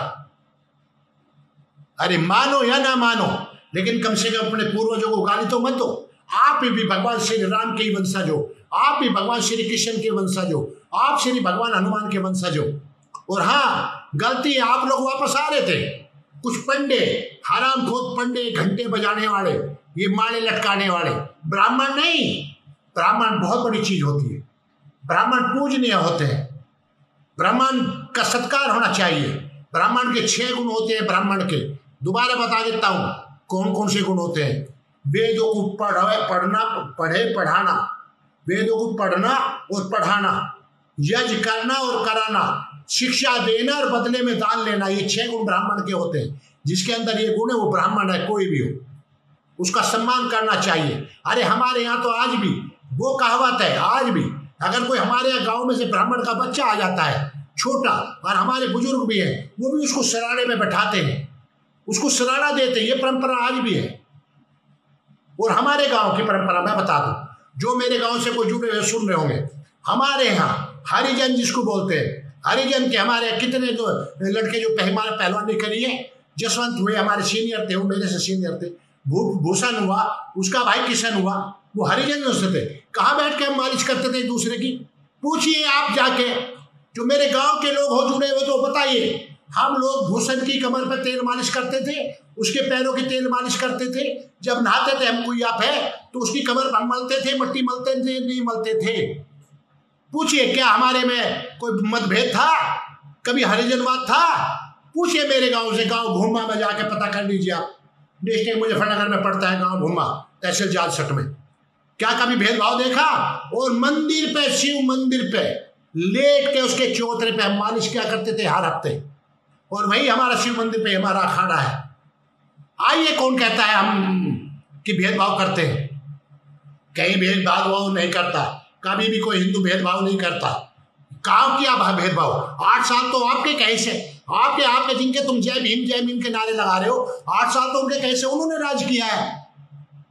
अरे मानो या ना मानो, लेकिन कम से कम अपने पूर्वजों को गाली तो मत दो। आप भी भगवान श्री राम के वंशज हो, आप भी भगवान श्री कृष्ण के वंशज हो, आप श्री भगवान हनुमान के वंशज हो। और हाँ, गलती आप लोग वापस आ रहे थे, कुछ पंडे, हराम खोद पंडे, घंटे बजाने वाले, ये माले लटकाने वाले। ब्राह्मण नहीं, ब्राह्मण बहुत बड़ी चीज होती है, ब्राह्मण पूजनीय होते हैं, ब्राह्मण का सत्कार होना चाहिए। ब्राह्मण के 6 गुण होते हैं ब्राह्मण के, दोबारा बता देता हूं कौन कौन से गुण होते हैं। वेदों को पढ़ाना, वेदों को पढ़ना और पढ़ाना, यज्ञ करना और कराना, शिक्षा देना और बदले में दान लेना, ये 6 गुण ब्राह्मण के होते हैं। जिसके अंदर ये गुण है वो ब्राह्मण है, कोई भी हो, उसका सम्मान करना चाहिए। अरे हमारे यहाँ तो आज भी वो कहावत है, आज भी अगर कोई हमारे यहाँ गाँव में से ब्राह्मण का बच्चा आ जाता है छोटा, और हमारे बुजुर्ग भी हैं, वो भी उसको सराहने में बैठाते हैं, उसको सराहना देते हैं। ये परंपरा आज भी है। और हमारे गांव की परंपरा मैं बता दूं, जो मेरे गांव से कोई जुड़े हुए सुन रहे होंगे, हमारे यहाँ हरिजन जिसको बोलते हैं, हरिजन के हमारे कितने जो लड़के जो पहलवानी करी है, जसवंत हुए हमारे सीनियर थे, वो मेरे से सीनियर थे, भूषण हुआ, उसका भाई किशन हुआ, वो हरिजन से थे। कहाँ बैठ के हम मालिश करते थे एक दूसरे की? पूछिए आप जाके, जो मेरे गांव के लोग हो जुड़े हुए तो बताइए। हम लोग भूषण की कमर पर तेल मालिश करते थे, उसके पैरों की तेल मालिश करते थे, जब नहाते थे हम कोई आप है तो उसकी कमर हम मलते थे, मट्टी मलते थे, नहीं मलते थे। पूछिए क्या हमारे में कोई मतभेद था? कभी हरिजनवाद था? पूछिए मेरे गांव से, गांव भूमा में जाके पता कर लीजिए आप, डिस्ट्रिक्ट मुजफ्फरनगर में पड़ता है गांव भूमा, तहसील जालसट में। क्या कभी भेदभाव देखा? और मंदिर पे, शिव मंदिर पे लेट के उसके चौतरे पे हम मालिश क्या करते थे हर हफ्ते, और वही हमारा शिव मंदिर पे हमारा अखाड़ा है। आइए, कौन कहता है हम कि भेदभाव करते हैं? कहीं भेदभाव नहीं करता, कभी भी कोई हिंदू भेदभाव नहीं करता, कहाँ किया भेदभाव? 8 साल तो आपके कैसे, आपके जिनके तुम जय भीम के नारे लगा रहे हो, 8 साल तो उनके कैसे उन्होंने राज किया है।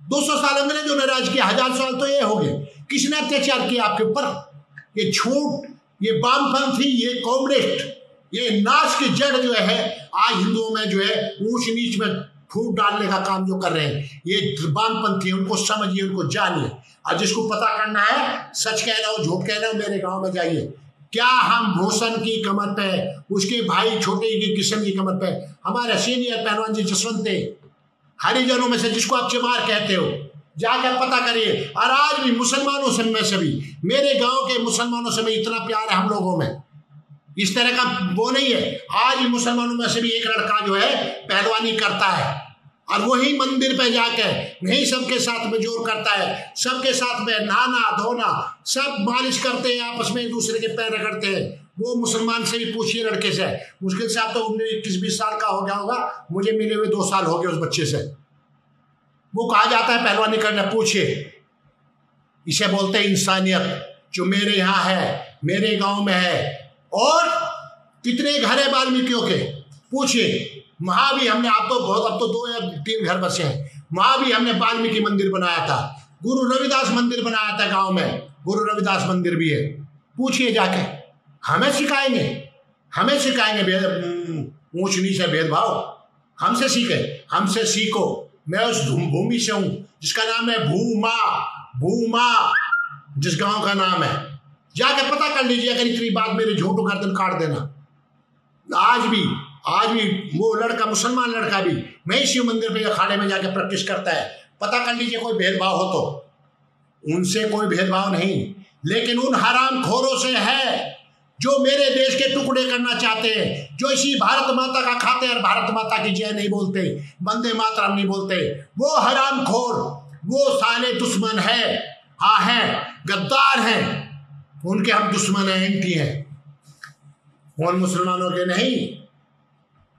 200 साल अंग्रेजों ने राज किया, 1000 साल तो ये हो गए। किसने अत्याचार किया आपके ऊपर? ये झूठ, ये वामपंथी, ये कम्युनिस्ट, ये नाश की जड़ जो है आज हिंदुओं में जो है ऊंच नीच में फूट डालने का काम जो कर रहे हैं, ये वामपंथी, उनको समझिए, उनको जानिए। और जिसको पता करना है, सच कह रहा हो झूठ कह रहा हो, मेरे गांव में जाइए। क्या हम भूषण की कमर पे, उसके भाई छोटे की किशन की कमर पे, हमारे सीनियर पहलवान जी जसवंत थे, हरिजनों में से जिसको आप चमार कहते हो, जाकर पता करिए। और आज भी मुसलमानों से में से भी, मेरे गांव के मुसलमानों से भी इतना प्यार है हम लोगों में, इस तरह का वो नहीं है। आज भी मुसलमानों में से भी एक लड़का जो है पहलवानी करता है, और वही मंदिर पे जाकर वही सबके साथ में जोर करता है, सबके साथ में नहाना धोना सब मालिश करते हैं, आपस में एक दूसरे के पैर रगड़ते हैं। वो मुसलमान से भी पूछिए, लड़के से, मुश्किल से आप तो 19-20 साल का हो गया होगा, मुझे मिले हुए 2 साल हो गए उस बच्चे से। वो कहा जाता है पहलवानी करना, पूछिए। इसे बोलते हैं इंसानियत, जो मेरे यहाँ है, मेरे गांव में है। और कितने घर है वाल्मीकियों के, पूछिए। वहां भी हमने, अब तो 2 या 3 घर बसे हैं, वहां भी हमने वाल्मीकि मंदिर बनाया था, गुरु रविदास मंदिर बनाया था गांव में, गुरु रविदास मंदिर भी है। पूछिए जाके, हमें सिखाएंगे ऊंच नीच है भेदभाव, हमसे सीखे, हमसे सीखो। मैं उस भूमि से हूं जिसका नाम है भूमा, जिस गांव का नाम है, जाके पता कर लीजिए। अगर इतनी बात मेरे झूठ गर्दन काट देना। आज भी वो लड़का, मुसलमान लड़का भी मैं शिव मंदिर पे अखाड़े में जाके प्रैक्टिस करता है, पता कर लीजिए। कोई भेदभाव हो तो उनसे कोई भेदभाव नहीं, लेकिन उन हराम खोरों से है जो मेरे देश के टुकड़े करना चाहते हैं, जो इसी भारत माता का खाते हैं, भारत माता की जय नहीं बोलते, वंदे मातरम नहीं बोलते। वो हराम खोर, वो साले दुश्मन है, हाँ है, गद्दार हैं, उनके हम दुश्मन हैं, एंटी हैं। उन मुसलमानों के नहीं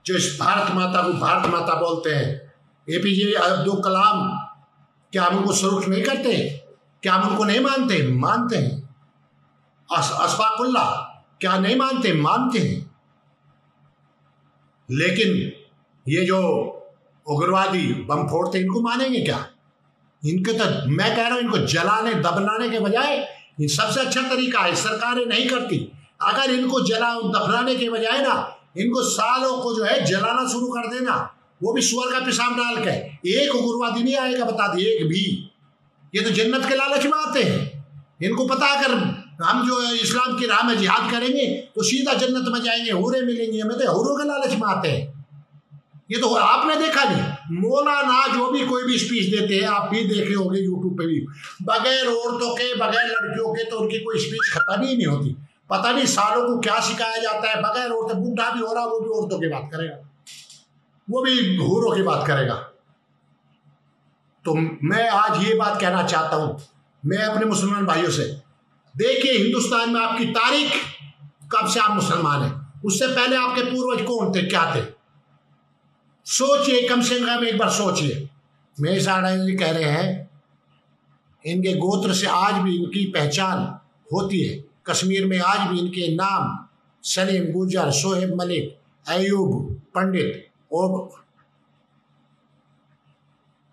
जो इस भारत माता को भारत माता बोलते हैं। APJ अब्दुल कलाम, क्या हम उनको सल्यूट नहीं करते? क्या हम उनको नहीं मानते? मानते हैं। अशफाकुल्ला, क्या नहीं मानते? मानते हैं। लेकिन ये जो उग्रवादी बम फोड़ते, इनको मानेंगे क्या? इनके तो मैं कह रहा हूं, इनको जलाने दफनाने के बजाय, ये सबसे अच्छा तरीका है, सरकारें नहीं करती, अगर इनको दफनाने के बजाय ना, इनको सालों को जो है जलाना शुरू कर देना, वो भी सुअर का पेशाब डाल के। एक उग्रवादी नहीं आएगा, बता दी, एक भी। ये तो जन्नत के लालच में आते हैं। इनको पता, अगर हम जो इस्लाम की राह में जिहाद करेंगे तो सीधा जन्नत में जाएंगे, हुरे मिलेंगे, हमें तो हुरों के लालच में आते हैं। ये तो आपने देखा नहीं, मौलाना जो भी कोई भी स्पीच देते हैं, आप भी देखे होंगे यूट्यूब पे भी, बगैर औरतों के, बगैर लड़कियों के तो उनकी कोई स्पीच खत्म ही नहीं होती। पता नहीं सालों को क्या सिखाया जाता है, बगैर औरतें, बूढ़ा भी हो रहा, वो भी औरतों की बात करेगा, वो भी हुरों की बात करेगा। तो मैं आज ये बात कहना चाहता हूं, मैं अपने मुसलमान भाइयों से, देखिए हिंदुस्तान में आपकी तारीख, कब से आप मुसलमान हैं, उससे पहले आपके पूर्वज कौन थे, क्या थे? सोचिए, कम से कम एक बार सोचिए। मेरे साढ़ा जी कह रहे हैं, इनके गोत्र से आज भी इनकी पहचान होती है। कश्मीर में आज भी इनके नाम सलीम, गुजर, सोहेब मलिक, अयूब, पंडित और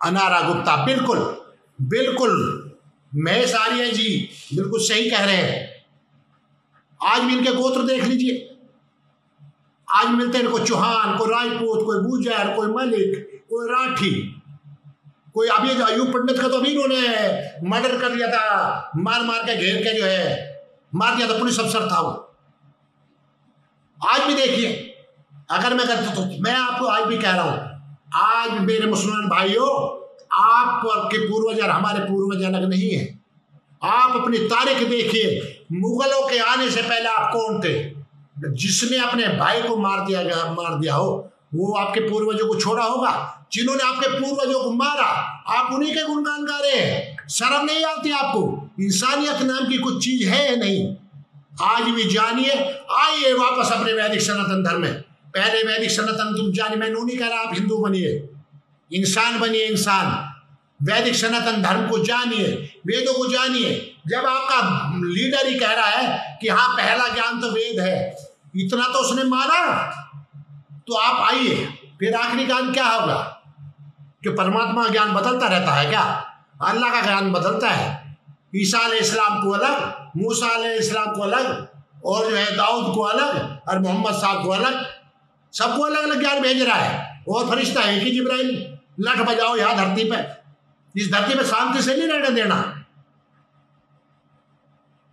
अनारा गुप्ता, बिल्कुल महेश आर्य जी बिल्कुल सही कह रहे हैं। आज भी इनके गोत्र देख लीजिए, आज मिलते हैं, कोई चौहान, कोई राजपूत, कोई गुजर, कोई मलिक, कोई राठी, कोई अभी अयूब पंडित का तो अभी इन्होंने मर्डर कर दिया था, मार के घेर के जो है मार दिया था, पुलिस अफसर था वो। आज भी देखिए, अगर मैं करता तो मैं आपको आज भी कह रहा हूं, आज मेरे मुसलमान भाइयों, आपके पूर्वज और हमारे पूर्वज अलग नहीं है। आप अपनी तारीख देखिए, मुगलों के आने से पहले आप कौन थे? जिसने अपने भाई को मार दिया हो, वो आपके पूर्वजों को छोड़ा होगा? जिन्होंने आपके पूर्वजों को मारा, आप उन्हीं के गुणगान गा रहे हैं। शर्म नहीं आती आपको? इंसानियत नाम की कुछ चीज है नहीं। आज भी जानिए, आइए वापस अपने वैदिक सनातन धर्म में। पहले वैदिक सनातन तुम जानिए, मैं नहीं कह रहा आप हिंदू बनिए, इंसान बनिए, इंसान। वैदिक सनातन धर्म को जानिए, वेदों को जानिए। जब आपका लीडर ही कह रहा है कि हाँ पहला ज्ञान तो वेद है, इतना तो उसने माना, तो आप आइए। फिर आखिरी ज्ञान क्या होगा? कि परमात्मा का ज्ञान बदलता रहता है क्या? अल्लाह का ज्ञान बदलता है। ईसा अलैहिस्सलाम को अलग, मूसा अलैहिस्सलाम को अलग, और जो है दाऊद को अलग, और मोहम्मद साहब को अलग, सबको अलग अलग ज्ञान भेज रहा है। और फरिश्ता है कि जिब्राइल, लठ बजाओ यहाँ धरती पे, इस धरती पे शांति से नहीं रहने देना।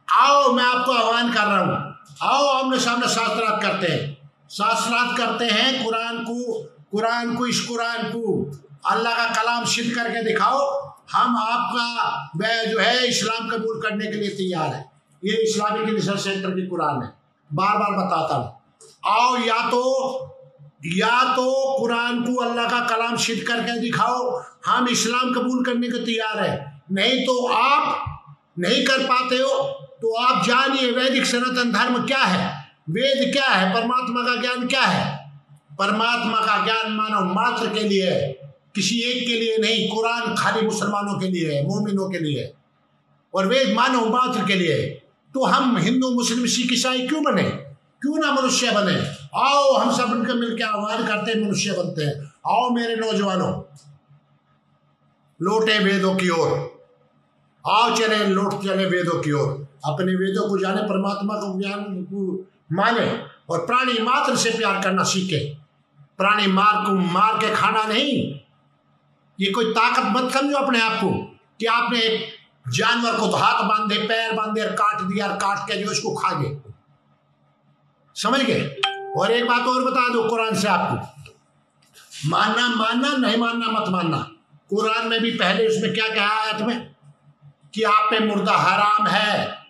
आओ, मैं आपको आह्वान कर रहा हूं, आओ आमने सामने शास्त्रार्थ करते हैं, शास्त्रार्थ करते हैं। कुरान को इस कुरान को अल्लाह का कलाम सिद्ध करके दिखाओ। हम आपका वह जो है इस्लाम कबूल करने के लिए तैयार है। ये इस्लामिक रिसर्च सेंटर की कुरान है, बार बार बताता हूं। आओ, या तो कुरान को अल्लाह का कलाम सिद्ध करके दिखाओ, हम इस्लाम कबूल करने को तैयार है। नहीं तो आप नहीं कर पाते हो तो आप जानिए वैदिक सनातन धर्म क्या है, वेद क्या है, परमात्मा का ज्ञान क्या है। परमात्मा का ज्ञान मानव मात्र के लिए है, किसी एक के लिए नहीं। कुरान खाली मुसलमानों के लिए है, मोमिनों के लिए है, और वेद मानव मात्र के लिए है। तो हम हिंदू मुस्लिम सिख ईसाई क्यों बने? क्यों ना मनुष्य बने? आओ, हम सब उनके मिलकर आह्वान करते हैं, मनुष्य बनते हैं। आओ मेरे नौजवानों, लौटे वेदों की ओर, आओ चले वेदों की ओर, अपने वेदों को जाने, परमात्मा को ज्ञान को माने, और प्राणी मात्र से प्यार करना सीखे। प्राणी मार के खाना नहीं। ये कोई ताकत मत समझो अपने आप को कि आपने एक जानवर को हाथ बांधे, पैर बांधे और काट दिया, और काट के जो इसको खा गए, समझ गए। और एक बात और बता दो कुरान से आपको, मानना नहीं मानना मत मानना। कुरान में भी पहले उसमें क्या कहा आयत में कि आप पे मुर्दा हराम है।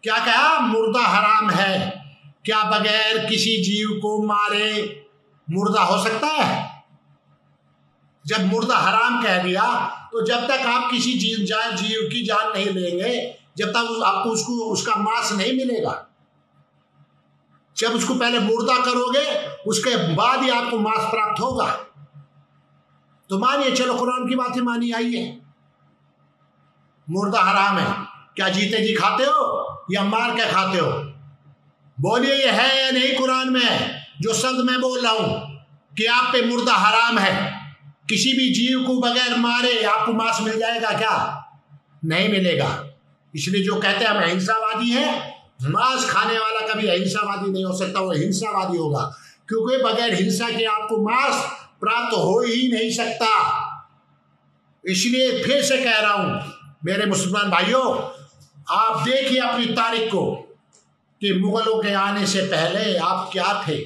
क्या कहा? मुर्दा हराम है। क्या बगैर किसी जीव को मारे मुर्दा हो सकता है? जब मुर्दा हराम कह दिया तो जब तक आप किसी जीव की जान नहीं लेंगे, जब तक आपको उसका मांस नहीं मिलेगा। जब उसको पहले मुर्दा करोगे, उसके बाद ही आपको मांस प्राप्त होगा। तो मानिए, चलो कुरान की बातें मानिए। आइए, मुर्दा हराम है। क्या जीते जी खाते हो या मार के खाते हो? बोलिए, ये है या नहीं कुरान में जो शब्द मैं बोल रहा हूं कि आप पे मुर्दा हराम है? किसी भी जीव को बगैर मारे आपको मांस मिल जाएगा क्या? नहीं मिलेगा। इसलिए जो कहते हैं हम अहिंसावादी हैं, मांस खाने वाला कभी अहिंसावादी नहीं हो सकता, वो हिंसावादी होगा, क्योंकि बगैर हिंसा के आपको मांस प्राप्त हो ही नहीं सकता। इसलिए फिर से कह रहा हूं मेरे मुसलमान भाइयों, आप देखिए अपनी तारीख को कि मुगलों के आने से पहले आप क्या थे,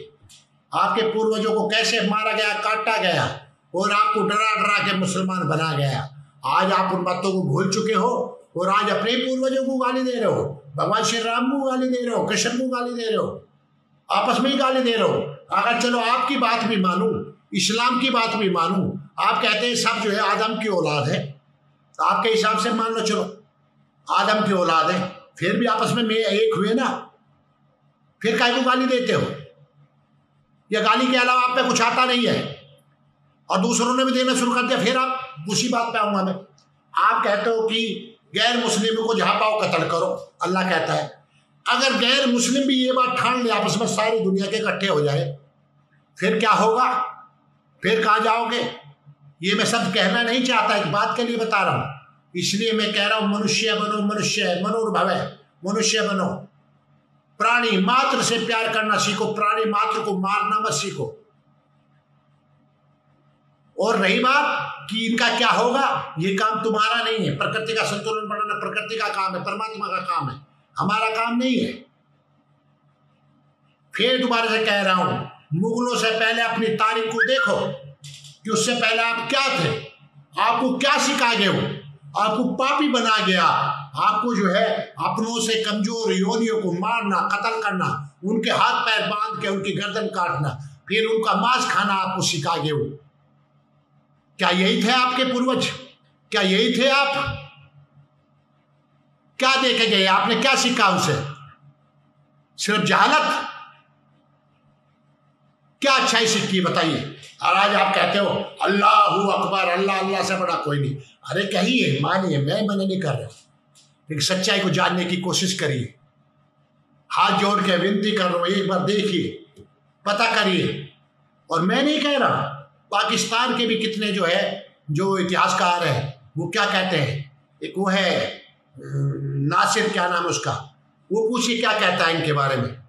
आपके पूर्वजों को कैसे मारा गया, काटा गया, और आपको डरा डरा के मुसलमान बना गया। आज आप उन बातों को भूल चुके हो और आज अपने पूर्वजों को गाली दे रहे हो, भगवान श्री राम को गाली दे रहे हो, कृष्ण को गाली दे रहे हो, आपस में ही गाली दे रहे हो। अगर चलो आपकी बात भी मानूं, इस्लाम की बात भी मानूं, आप कहते हैं सब जो है आदम की औलाद है, आपके हिसाब से मान लो चलो आदम की औलाद है, फिर भी आपस में एक हुए ना, फिर काहे को गाली देते हो? या गाली के अलावा आप पे कुछ आता नहीं है और दूसरों ने भी देना शुरू कर दिया, फिर आप उसी बात पे आऊंगा मैं। आप कहते हो कि गैर मुस्लिमों को जहां पाओ कत्ल करो, अल्लाह कहता है। अगर गैर मुस्लिम भी ये बात ठान ले आपस में, सारी दुनिया के इकट्ठे हो जाए, फिर क्या होगा? फिर कहाँ जाओगे? ये मैं सब कहना नहीं चाहता, एक बात के लिए बता रहा हूं। इसलिए मैं कह रहा हूं मनुष्य बनो, मनुष्य मनोर्भव, मनुष्य बनो, प्राणी मात्र से प्यार करना सीखो, प्राणी मात्र को मारना मत सीखो। और रही बात कि इनका क्या होगा, ये काम तुम्हारा नहीं है। प्रकृति का संतुलन बनाना प्रकृति का काम है, परमात्मा का काम है, हमारा काम नहीं है। फिर दोबारा से कह रहा हूं, मुगलों से पहले अपनी तारीख को देखो कि उससे पहले आप क्या थे, आपको क्या सिखा गए हो, आपको पापी बना गया, आपको जो है अपनों से कमजोर योनियों को मारना, कत्ल करना, उनके हाथ पैर बांध के उनकी गर्दन काटना, फिर उनका मांस खाना आपको सिखा गए हो। क्या यही थे आपके पूर्वज? क्या यही थे आप? क्या देखे गए? आपने क्या सीखा उनसे? सिर्फ जहालत? क्या अच्छाई सीखी बताइए। और आज आप कहते हो अल्लाहू अकबर, अल्लाह अल्लाह से बड़ा कोई नहीं। अरे कहिए, मानिए, मैं मना नहीं कर रहा, लेकिन सच्चाई को जानने की कोशिश करिए। हाथ जोड़ के विनती कर रहा हूं, एक बार देखिए, पता करिए। और मैं नहीं कह रहा, पाकिस्तान के भी कितने जो है जो इतिहासकार हैं वो क्या कहते हैं, एक वो है नासिर, क्या नाम उसका, वो पूछिए क्या कहता है इनके बारे में।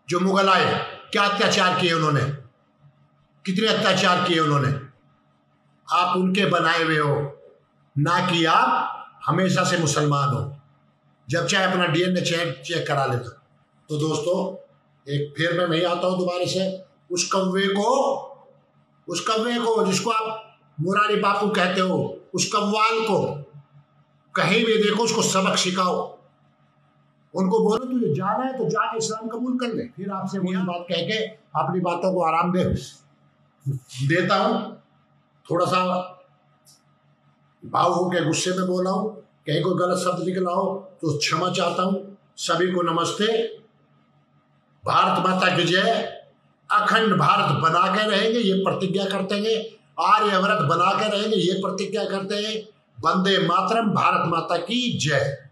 जो मुगल आए, क्या अत्याचार किए उन्होंने, कितने अत्याचार किए उन्होंने। आप उनके बनाए हुए हो, ना कि आप हमेशा से मुसलमान हो। जब चाहे अपना डीएनए चेक करा लेना। तो दोस्तों, एक फिर मैं वही आता हूं दोबारा से, उस कौवे को जिसको आप मुरारी बापू कहते हो, उस कव्वाल को कहीं भी देखो, उसको सबक सिखाओ। उनको बोलो तुझे जाना है तो जाके इस्लाम कबूल कर ले। फिर आपसे वही बात कह के अपनी बातों को आराम देता हूं। थोड़ा सा भाव हो के गुस्से में बोला हूं, कहीं कोई गलत शब्द निकला हो तो क्षमा चाहता हूं। सभी को नमस्ते। भारत माता की जय। अखंड भारत बना के रहेंगे, ये प्रतिज्ञा करते हैं। आर्यव्रत बना के रहेंगे, ये प्रतिज्ञा करते हैं। वंदे मातरम। भारत माता की जय।